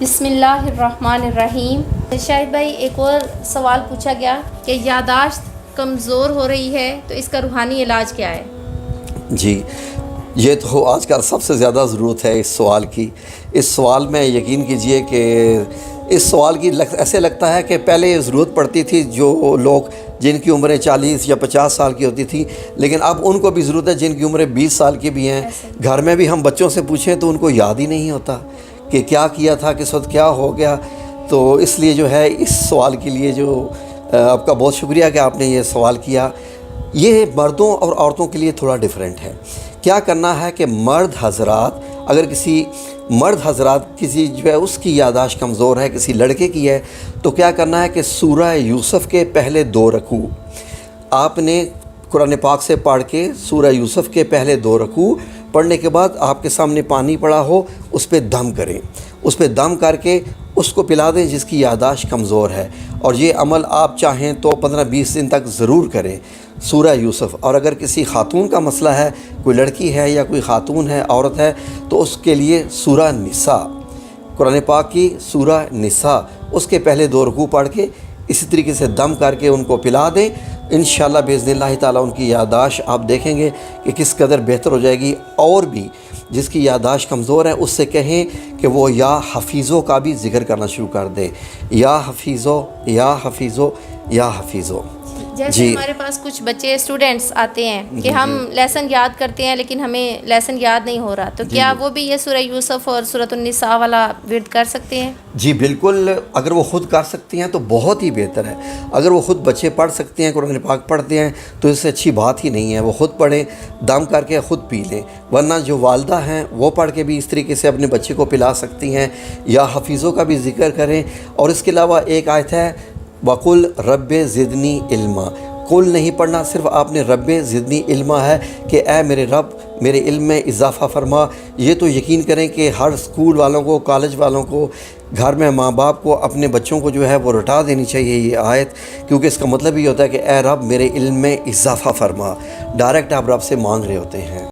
بسم اللہ الرحمن الرحیم۔ شاہد بھائی، ایک اور سوال پوچھا گیا کہ یادداشت کمزور ہو رہی ہے تو اس کا روحانی علاج کیا ہے؟ جی، یہ تو آج کل سب سے زیادہ ضرورت ہے اس سوال کی۔ اس سوال میں یقین کیجئے کہ اس سوال کی ایسے لگتا ہے کہ پہلے ضرورت پڑتی تھی جو لوگ جن کی عمریں 40 یا 50 سال کی ہوتی تھی، لیکن اب ان کو بھی ضرورت ہے جن کی عمریں 20 سال کی بھی ہیں۔ گھر میں بھی ہم بچوں سے پوچھیں تو ان کو یاد ہی نہیں ہوتا کہ کیا کیا تھا، کس وقت کیا ہو گیا۔ تو اس لیے جو ہے اس سوال کے لیے جو آپ کا بہت شکریہ کہ آپ نے یہ سوال کیا۔ یہ مردوں اور عورتوں کے لیے تھوڑا ڈیفرنٹ ہے۔ کیا کرنا ہے کہ اگر کسی مرد حضرات کسی جو ہے اس کی یادداشت کمزور ہے، کسی لڑکے کی ہے، تو کیا کرنا ہے کہ سورہ یوسف کے پہلے 2 رکوع آپ نے قرآن پاک سے پڑھ کے سورہ یوسف کے پہلے 2 رکوع پڑھنے کے بعد آپ کے سامنے پانی پڑا ہو، اس پہ دم کریں، اس پہ دم کر کے اس کو پلا دیں جس کی یادداشت کمزور ہے۔ اور یہ عمل آپ چاہیں تو 15-20 دن تک ضرور کریں، سورہ یوسف۔ اور اگر کسی خاتون کا مسئلہ ہے، کوئی لڑکی ہے یا کوئی خاتون ہے، عورت ہے، تو اس کے لیے سورہ نساء، قرآن پاک کی سورہ نساء، اس کے پہلے 2 رکوع پڑھ کے اسی طریقے سے دم کر کے ان کو پلا دیں۔ انشاءاللہ باذن اللہ تعالیٰ ان کی یادداشت آپ دیکھیں گے کہ کس قدر بہتر ہو جائے گی۔ اور بھی جس کی یادداشت کمزور ہے اس سے کہیں کہ وہ یا حفیظوں کا بھی ذکر کرنا شروع کر دے، یا حفیظو یا حفیظو یا حفیظو۔ جیسے ہمارے پاس کچھ بچے اسٹوڈنٹس آتے ہیں کہ ہم لیسن یاد کرتے ہیں لیکن ہمیں لیسن یاد نہیں ہو رہا، تو کیا وہ بھی یہ سورہ یوسف اور سورۃ النساء والا ورد کر سکتے ہیں؟ جی بالکل، اگر وہ خود کر سکتی ہیں تو بہت ہی بہتر ہے۔ اگر وہ خود بچے پڑھ سکتے ہیں، قرآن پاک پڑھتے ہیں، تو اس سے اچھی بات ہی نہیں ہے۔ وہ خود پڑھیں، دم کر کے خود پی لیں، ورنہ جو والدہ ہیں وہ پڑھ کے بھی اس طریقے سے اپنے بچے کو پلا سکتی ہیں، یا حفیظوں کا بھی ذکر کریں۔ اور اس کے علاوہ ایک آیت ہے وَقُلْ رَبِّ زِدْنِی عِلْمًا، قل نہیں پڑھنا، صرف آپ نے رب زدنی علما ہے کہ اے میرے رب میرے علم میں اضافہ فرما۔ یہ تو یقین کریں کہ ہر اسکول والوں کو، کالج والوں کو، گھر میں ماں باپ کو اپنے بچوں کو جو ہے وہ رٹا دینی چاہیے یہ آیت، کیونکہ اس کا مطلب یہ ہوتا ہے کہ اے رب میرے علم میں اضافہ فرما۔ ڈائریکٹ آپ رب سے مانگ رہے ہوتے ہیں۔